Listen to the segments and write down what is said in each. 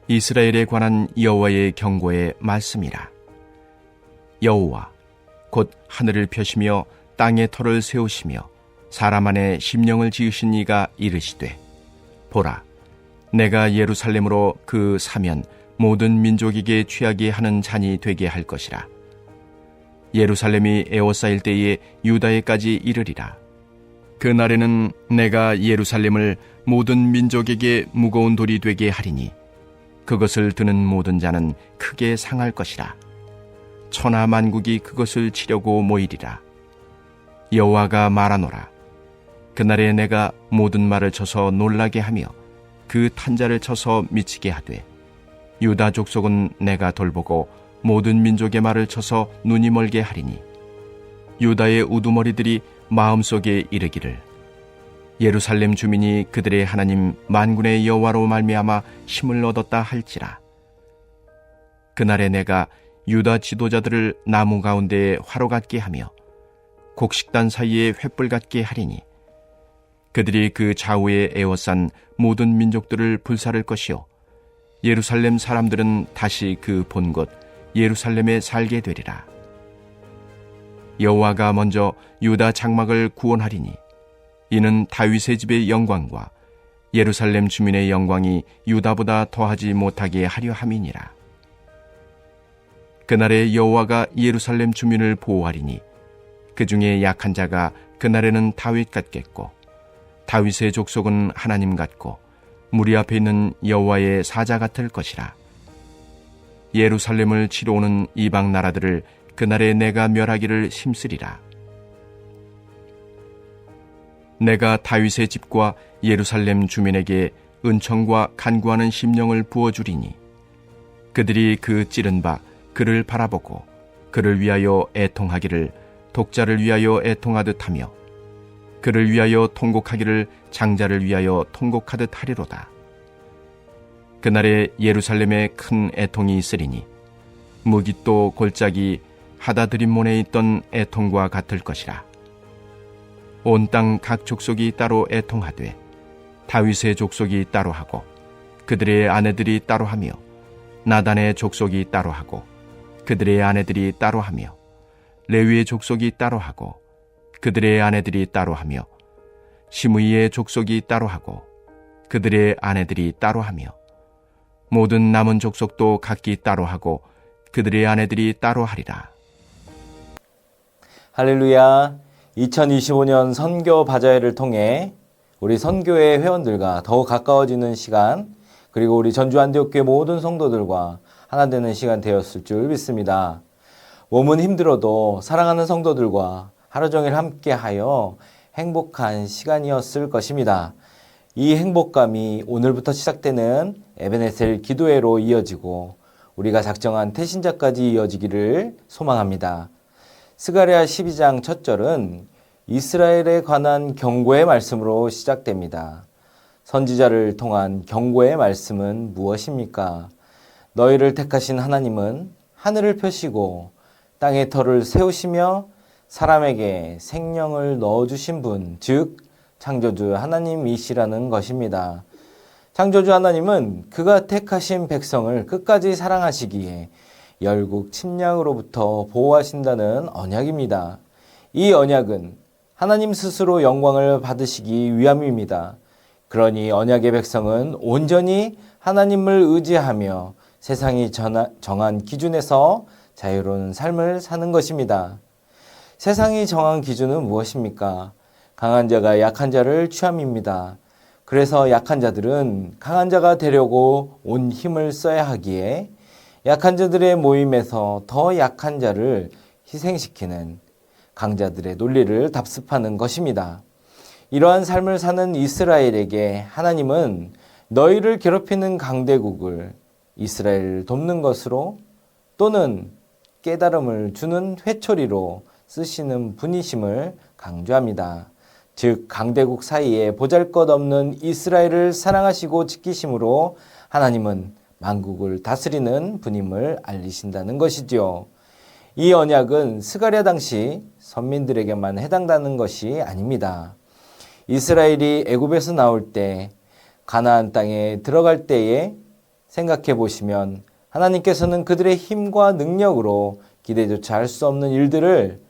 이스라엘에 관한 여호와의 경고의 말씀이라. 여호와 곧 하늘을 펴시며 땅에 터를 세우시며 사람 안에 심령을 지으신 이가 이르시되, 보라, 내가 예루살렘으로 그 사면 모든 민족에게 취하게 하는 잔이 되게 할 것이라. 예루살렘이 에워싸일 때에 유다에까지 이르리라. 그날에는 내가 예루살렘을 모든 민족에게 무거운 돌이 되게 하리니 그것을 드는 모든 자는 크게 상할 것이라. 천하 만국이 그것을 치려고 모이리라. 여호와가 말하노라. 그날에 내가 모든 말을 쳐서 놀라게 하며 그 탄자를 쳐서 미치게 하되, 유다 족속은 내가 돌보고 모든 민족의 말을 쳐서 눈이 멀게 하리니, 유다의 우두머리들이 마음속에 이르기를, 예루살렘 주민이 그들의 하나님 만군의 여호와로 말미암아 힘을 얻었다 할지라. 그날에 내가 유다 지도자들을 나무 가운데에 화로 같게 하며 곡식단 사이에 횃불 같게 하리니, 그들이 그 좌우에 에워싼 모든 민족들을 불사를 것이요 예루살렘 사람들은 다시 그 본 곳 예루살렘에 살게 되리라. 여호와가 먼저 유다 장막을 구원하리니 이는 다윗의 집의 영광과 예루살렘 주민의 영광이 유다보다 더하지 못하게 하려 함이니라. 그날에 여호와가 예루살렘 주민을 보호하리니 그 중에 약한 자가 그날에는 다윗 같겠고, 다윗의 족속은 하나님 같고 무리 앞에 있는 여호와의 사자 같을 것이라. 예루살렘을 치러 오는 이방 나라들을 그날에 내가 멸하기를 힘쓰리라. 내가 다윗의 집과 예루살렘 주민에게 은총과 간구하는 심령을 부어주리니 그들이 그 찌른 바 그를 바라보고 그를 위하여 애통하기를 독자를 위하여 애통하듯 하며 그를 위하여 통곡하기를 장자를 위하여 통곡하듯 하리로다. 그날에 예루살렘에 큰 애통이 있으리니 무깃도 골짜기 하다드림몬에 있던 애통과 같을 것이라. 온 땅 각 족속이 따로 애통하되 다윗의 족속이 따로 하고 그들의 아내들이 따로 하며 나단의 족속이 따로 하고 그들의 아내들이 따로 하며 레위의 족속이 따로 하고 그들의 아내들이 따로 하며 시므이의 족속이 따로 하고 그들의 아내들이 따로 하며 모든 남은 족속도 각기 따로 하고 그들의 아내들이 따로 하리라. 할렐루야. 2025년 선교 바자회를 통해 우리 선교회 회원들과 더욱 가까워지는 시간, 그리고 우리 전주 안디옥교회 모든 성도들과 하나 되는 시간 되었을 줄 믿습니다. 몸은 힘들어도 사랑하는 성도들과 하루 종일 함께하여 행복한 시간이었을 것입니다. 이 행복감이 오늘부터 시작되는 에베네셀 기도회로 이어지고 우리가 작정한 태신자까지 이어지기를 소망합니다. 스가랴 12장 첫 절은 이스라엘에 관한 경고의 말씀으로 시작됩니다. 선지자를 통한 경고의 말씀은 무엇입니까? 너희를 택하신 하나님은 하늘을 펴시고 땅의 터를 세우시며 사람에게 생명을 넣어주신 분, 즉 창조주 하나님이시라는 것입니다. 창조주 하나님은 그가 택하신 백성을 끝까지 사랑하시기에 열국 침략으로부터 보호하신다는 언약입니다. 이 언약은 하나님 스스로 영광을 받으시기 위함입니다. 그러니 언약의 백성은 온전히 하나님을 의지하며 세상이 정한 기준에서 자유로운 삶을 사는 것입니다. 세상이 정한 기준은 무엇입니까? 강한 자가 약한 자를 취함입니다. 그래서 약한 자들은 강한 자가 되려고 온 힘을 써야 하기에 약한 자들의 모임에서 더 약한 자를 희생시키는 강자들의 논리를 답습하는 것입니다. 이러한 삶을 사는 이스라엘에게 하나님은 너희를 괴롭히는 강대국을 이스라엘을 돕는 것으로 또는 깨달음을 주는 회초리로 쓰시는 분이심을 강조합니다. 즉 강대국 사이에 보잘것없는 이스라엘을 사랑하시고 지키심으로 하나님은 만국을 다스리는 분임을 알리신다는 것이죠. 이 언약은 스가랴 당시 선민들에게만 해당되는 것이 아닙니다. 이스라엘이 애굽에서 나올 때 가나안 땅에 들어갈 때에 생각해 보시면 하나님께서는 그들의 힘과 능력으로 기대조차 할 수 없는 일들을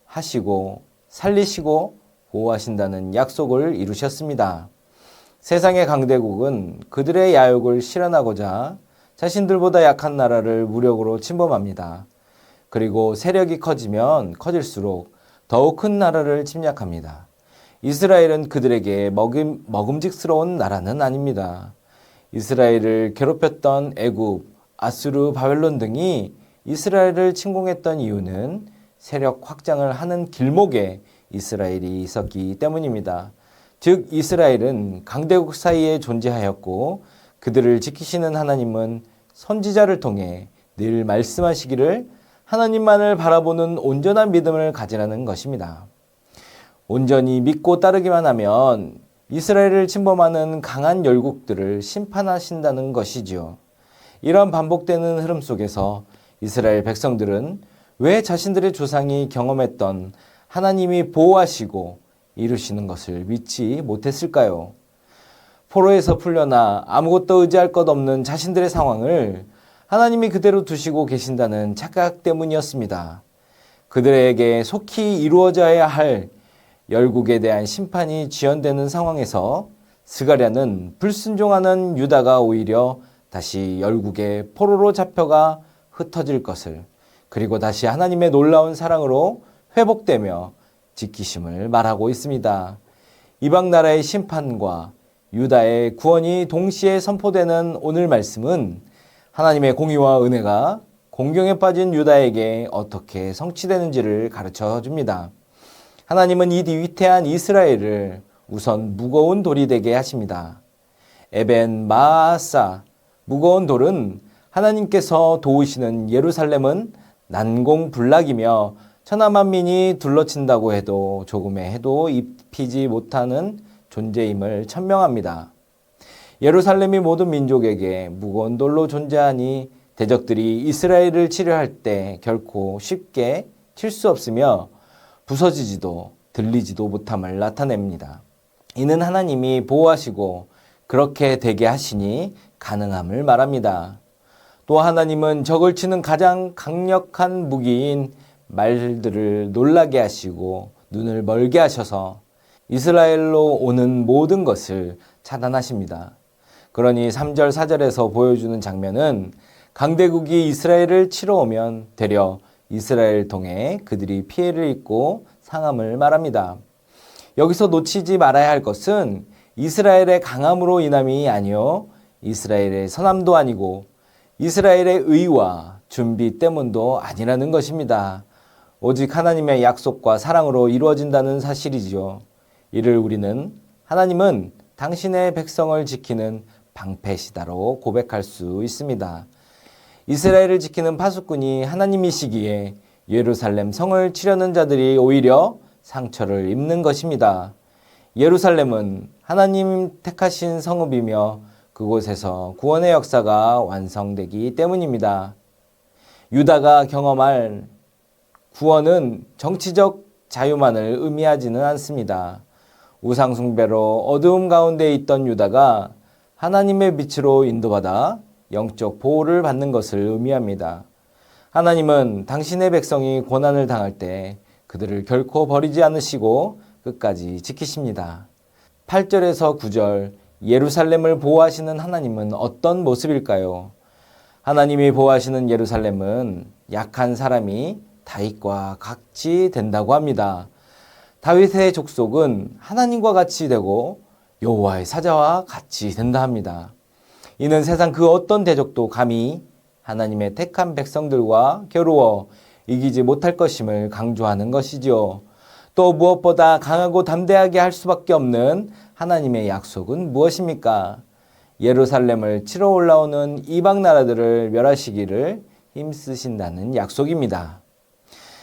하시고 살리시고 보호하신다는 약속을 이루셨습니다. 세상의 강대국은 그들의 야욕을 실현하고자 자신들보다 약한 나라를 무력으로 침범합니다. 그리고 세력이 커지면 커질수록 더욱 큰 나라를 침략합니다. 이스라엘은 그들에게 먹음직스러운 나라는 아닙니다. 이스라엘을 괴롭혔던 애굽, 아수르, 바벨론 등이 이스라엘을 침공했던 이유는 세력 확장을 하는 길목에 이스라엘이 있었기 때문입니다. 즉 이스라엘은 강대국 사이에 존재하였고 그들을 지키시는 하나님은 선지자를 통해 늘 말씀하시기를 하나님만을 바라보는 온전한 믿음을 가지라는 것입니다. 온전히 믿고 따르기만 하면 이스라엘을 침범하는 강한 열국들을 심판하신다는 것이지요. 이런 반복되는 흐름 속에서 이스라엘 백성들은 왜 자신들의 조상이 경험했던 하나님이 보호하시고 이루시는 것을 믿지 못했을까요? 포로에서 풀려나 아무것도 의지할 것 없는 자신들의 상황을 하나님이 그대로 두시고 계신다는 착각 때문이었습니다. 그들에게 속히 이루어져야 할 열국에 대한 심판이 지연되는 상황에서 스가랴는 불순종하는 유다가 오히려 다시 열국의 포로로 잡혀가 흩어질 것을, 그리고 다시 하나님의 놀라운 사랑으로 회복되며 지키심을 말하고 있습니다. 이방 나라의 심판과 유다의 구원이 동시에 선포되는 오늘 말씀은 하나님의 공의와 은혜가 공경에 빠진 유다에게 어떻게 성취되는지를 가르쳐 줍니다. 하나님은 이 위태한 이스라엘을 우선 무거운 돌이 되게 하십니다. 에벤 마아사, 무거운 돌은 하나님께서 도우시는 예루살렘은 난공불락이며 천하만민이 둘러친다고 해도 조금의 해도 입히지 못하는 존재임을 천명합니다. 예루살렘이 모든 민족에게 무거운 돌로 존재하니 대적들이 이스라엘을 치려할 때 결코 쉽게 칠 수 없으며 부서지지도 들리지도 못함을 나타냅니다. 이는 하나님이 보호하시고 그렇게 되게 하시니 가능함을 말합니다. 또 하나님은 적을 치는 가장 강력한 무기인 말들을 놀라게 하시고 눈을 멀게 하셔서 이스라엘로 오는 모든 것을 차단하십니다. 그러니 3절 4절에서 보여주는 장면은 강대국이 이스라엘을 치러 오면 되려 이스라엘 통해 그들이 피해를 입고 상함을 말합니다. 여기서 놓치지 말아야 할 것은 이스라엘의 강함으로 인함이 아니요 이스라엘의 선함도 아니고 이스라엘의 의와 준비 때문도 아니라는 것입니다. 오직 하나님의 약속과 사랑으로 이루어진다는 사실이지요. 이를 우리는 하나님은 당신의 백성을 지키는 방패시다로 고백할 수 있습니다. 이스라엘을 지키는 파수꾼이 하나님이시기에 예루살렘 성을 치려는 자들이 오히려 상처를 입는 것입니다. 예루살렘은 하나님 택하신 성읍이며 그곳에서 구원의 역사가 완성되기 때문입니다. 유다가 경험할 구원은 정치적 자유만을 의미하지는 않습니다. 우상숭배로 어두움 가운데 있던 유다가 하나님의 빛으로 인도받아 영적 보호를 받는 것을 의미합니다. 하나님은 당신의 백성이 고난을 당할 때 그들을 결코 버리지 않으시고 끝까지 지키십니다. 8절에서 9절 예루살렘을 보호하시는 하나님은 어떤 모습일까요? 하나님이 보호하시는 예루살렘은 약한 사람이 다윗과 같이 된다고 합니다. 다윗의 족속은 하나님과 같이 되고 여호와의 사자와 같이 된다 합니다. 이는 세상 그 어떤 대적도 감히 하나님의 택한 백성들과 겨루어 이기지 못할 것임을 강조하는 것이지요. 또 무엇보다 강하고 담대하게 할 수밖에 없는 하나님의 약속은 무엇입니까? 예루살렘을 치러 올라오는 이방 나라들을 멸하시기를 힘쓰신다는 약속입니다.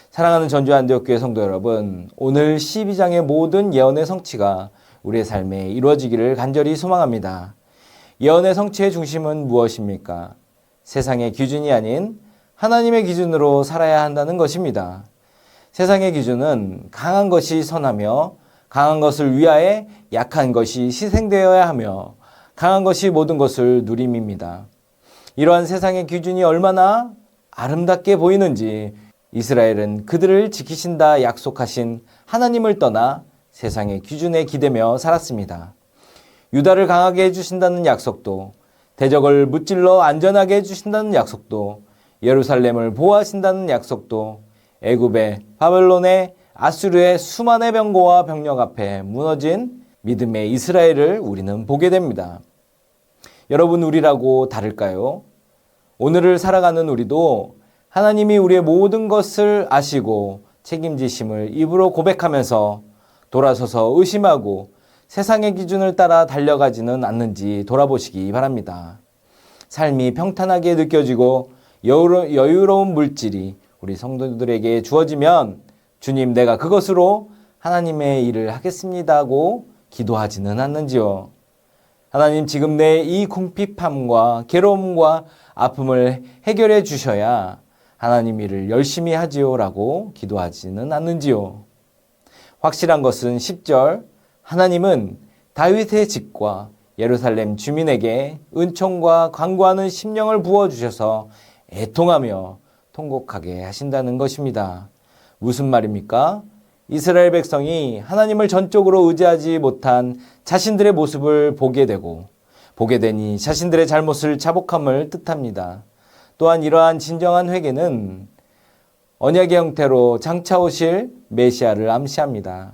사랑하는 전주 안디옥교회 성도 여러분, 오늘 12장의 모든 예언의 성취가 우리의 삶에 이루어지기를 간절히 소망합니다. 예언의 성취의 중심은 무엇입니까? 세상의 기준이 아닌 하나님의 기준으로 살아야 한다는 것입니다. 세상의 기준은 강한 것이 선하며 강한 것을 위하여 약한 것이 희생되어야 하며 강한 것이 모든 것을 누림입니다. 이러한 세상의 기준이 얼마나 아름답게 보이는지 이스라엘은 그들을 지키신다 약속하신 하나님을 떠나 세상의 기준에 기대며 살았습니다. 유다를 강하게 해주신다는 약속도, 대적을 무찔러 안전하게 해주신다는 약속도, 예루살렘을 보호하신다는 약속도, 애굽의 바벨론의 아수르의 수많은 병거와 병력 앞에 무너진 믿음의 이스라엘을 우리는 보게 됩니다. 여러분, 우리라고 다를까요? 오늘을 살아가는 우리도 하나님이 우리의 모든 것을 아시고 책임지심을 입으로 고백하면서 돌아서서 의심하고 세상의 기준을 따라 달려가지는 않는지 돌아보시기 바랍니다. 삶이 평탄하게 느껴지고 여유로운 물질이 우리 성도들에게 주어지면 주님, 내가 그것으로 하나님의 일을 하겠습니다고 기도하지는 않는지요. 하나님, 지금 내 이 궁핍함과 괴로움과 아픔을 해결해 주셔야 하나님 일을 열심히 하지요 라고 기도하지는 않는지요. 확실한 것은 10절, 하나님은 다윗의 집과 예루살렘 주민에게 은총과 간구하는 심령을 부어주셔서 애통하며 통곡하게 하신다는 것입니다. 무슨 말입니까? 이스라엘 백성이 하나님을 전적으로 의지하지 못한 자신들의 모습을 보게 되니 자신들의 잘못을 자복함을 뜻합니다. 또한 이러한 진정한 회개는 언약의 형태로 장차 오실 메시아를 암시합니다.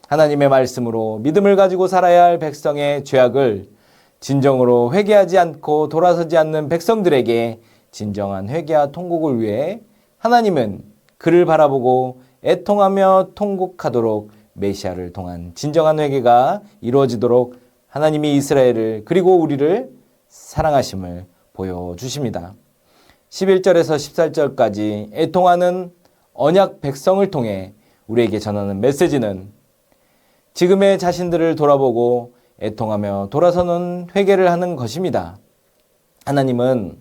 하나님의 말씀으로 믿음을 가지고 살아야 할 백성의 죄악을 진정으로 회개하지 않고 돌아서지 않는 백성들에게 진정한 회개와 통곡을 위해 하나님은 그를 바라보고 애통하며 통곡하도록 메시아를 통한 진정한 회개가 이루어지도록 하나님이 이스라엘을 그리고 우리를 사랑하심을 보여주십니다. 11절에서 14절까지 애통하는 언약 백성을 통해 우리에게 전하는 메시지는 지금의 자신들을 돌아보고 애통하며 돌아서는 회개를 하는 것입니다. 하나님은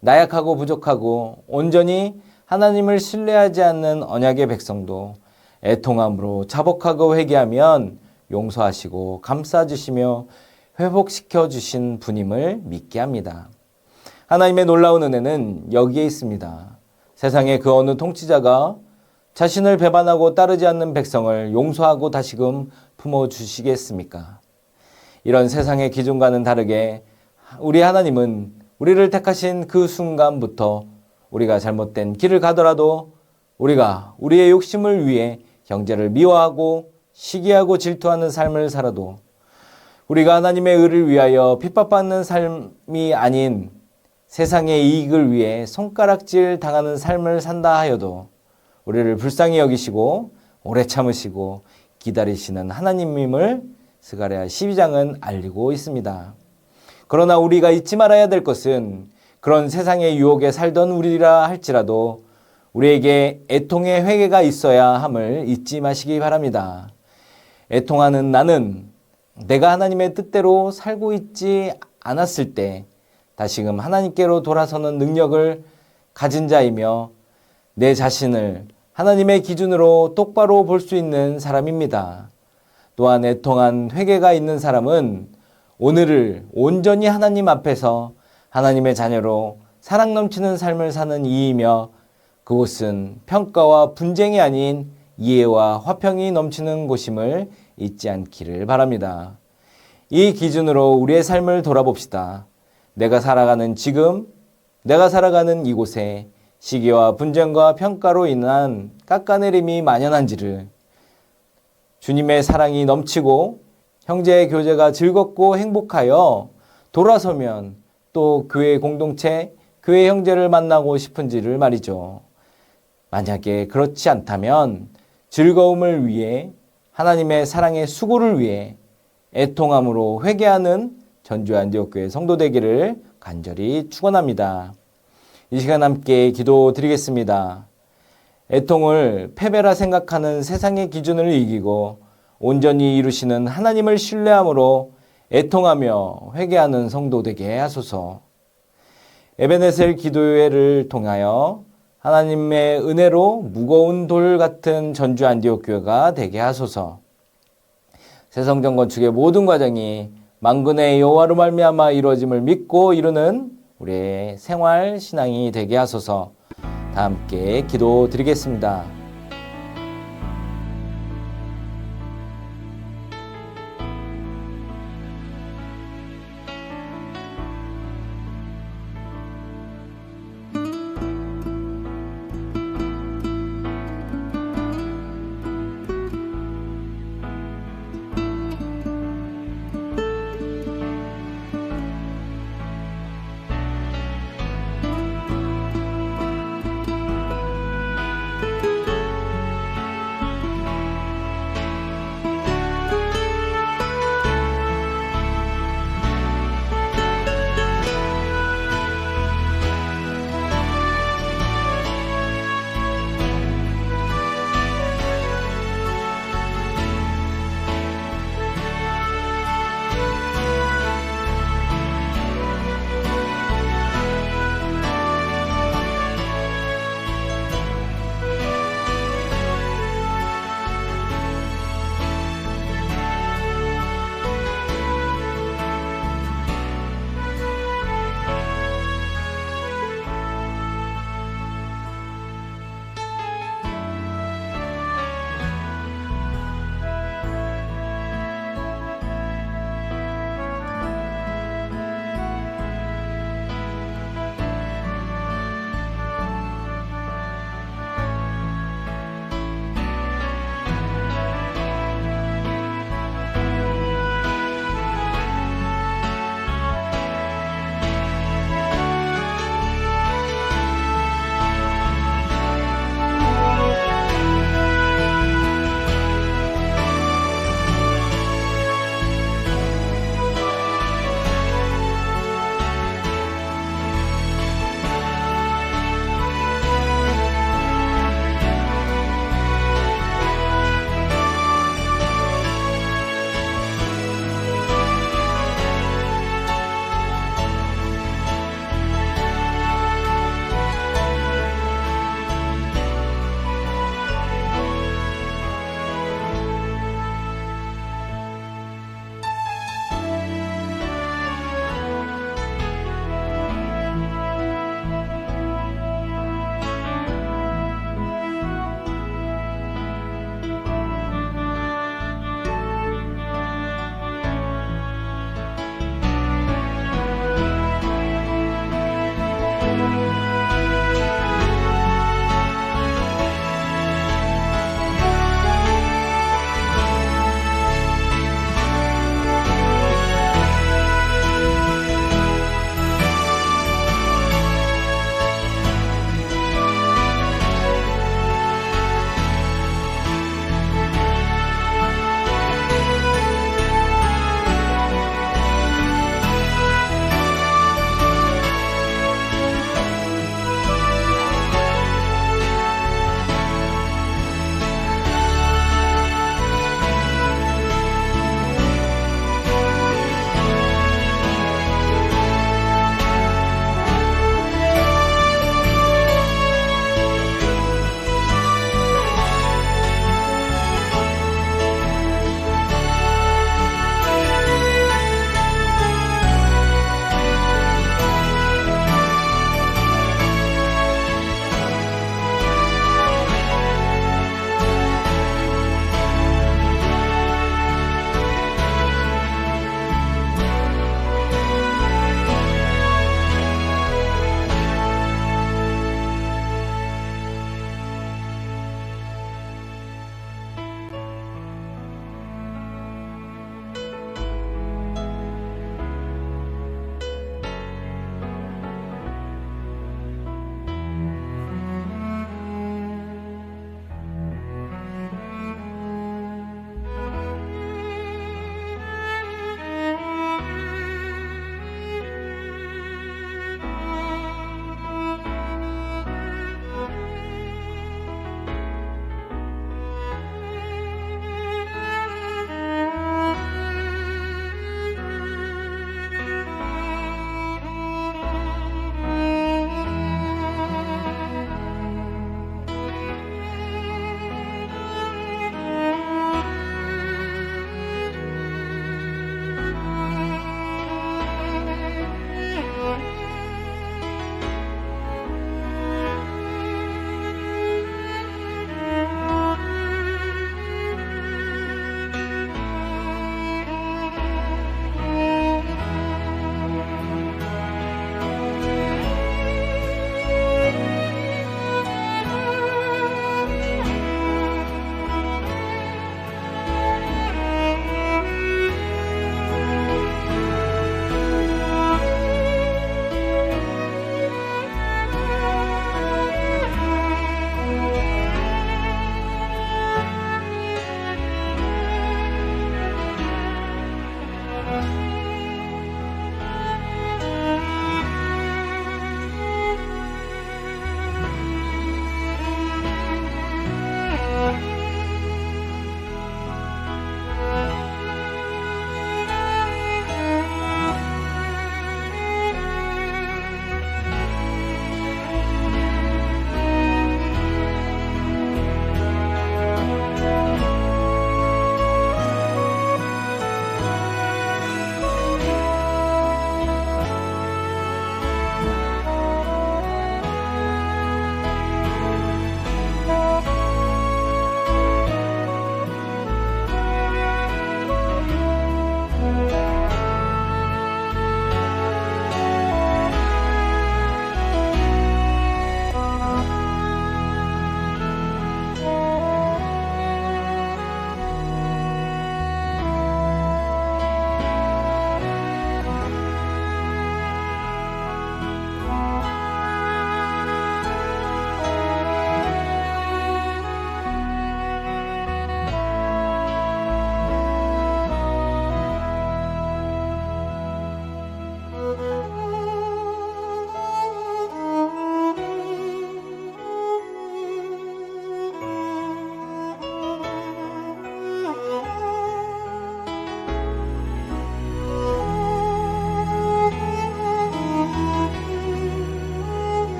나약하고 부족하고 온전히 하나님을 신뢰하지 않는 언약의 백성도 애통함으로 자복하고 회개하면 용서하시고 감싸주시며 회복시켜 주신 분임을 믿게 합니다. 하나님의 놀라운 은혜는 여기에 있습니다. 세상의 그 어느 통치자가 자신을 배반하고 따르지 않는 백성을 용서하고 다시금 품어주시겠습니까? 이런 세상의 기준과는 다르게 우리 하나님은 우리를 택하신 그 순간부터 우리가 잘못된 길을 가더라도 우리가 우리의 욕심을 위해 형제를 미워하고 시기하고 질투하는 삶을 살아도 우리가 하나님의 의를 위하여 핍박받는 삶이 아닌 세상의 이익을 위해 손가락질 당하는 삶을 산다 하여도 우리를 불쌍히 여기시고 오래 참으시고 기다리시는 하나님임을 스가랴 12장은 알리고 있습니다. 그러나 우리가 잊지 말아야 될 것은 그런 세상의 유혹에 살던 우리라 할지라도 우리에게 애통의 회개가 있어야 함을 잊지 마시기 바랍니다. 애통하는 나는 내가 하나님의 뜻대로 살고 있지 않았을 때 다시금 하나님께로 돌아서는 능력을 가진 자이며 내 자신을 하나님의 기준으로 똑바로 볼 수 있는 사람입니다. 또한 애통한 회개가 있는 사람은 오늘을 온전히 하나님 앞에서 하나님의 자녀로 사랑 넘치는 삶을 사는 이이며 그곳은 평가와 분쟁이 아닌 이해와 화평이 넘치는 곳임을 잊지 않기를 바랍니다. 이 기준으로 우리의 삶을 돌아봅시다. 내가 살아가는 지금, 내가 살아가는 이곳에 시기와 분쟁과 평가로 인한 깎아내림이 만연한지를 주님의 사랑이 넘치고 형제의 교제가 즐겁고 행복하여 돌아서면 또 교회 공동체, 교회 형제를 만나고 싶은지를 말이죠. 만약에 그렇지 않다면 즐거움을 위해 하나님의 사랑의 수고를 위해 애통함으로 회개하는 전주 안디옥교회 성도 되기를 간절히 축원합니다. 이 시간 함께 기도드리겠습니다. 애통을 패배라 생각하는 세상의 기준을 이기고 온전히 이루시는 하나님을 신뢰함으로 애통하며 회개하는 성도 되게 하소서. 에베네셀 기도회를 통하여 하나님의 은혜로 무거운 돌 같은 전주 안디옥 교회가 되게 하소서. 새성전 건축의 모든 과정이 만군의 여호와로 말미암아 이루어짐을 믿고 이루는 우리의 생활 신앙이 되게 하소서. 다 함께 기도드리겠습니다.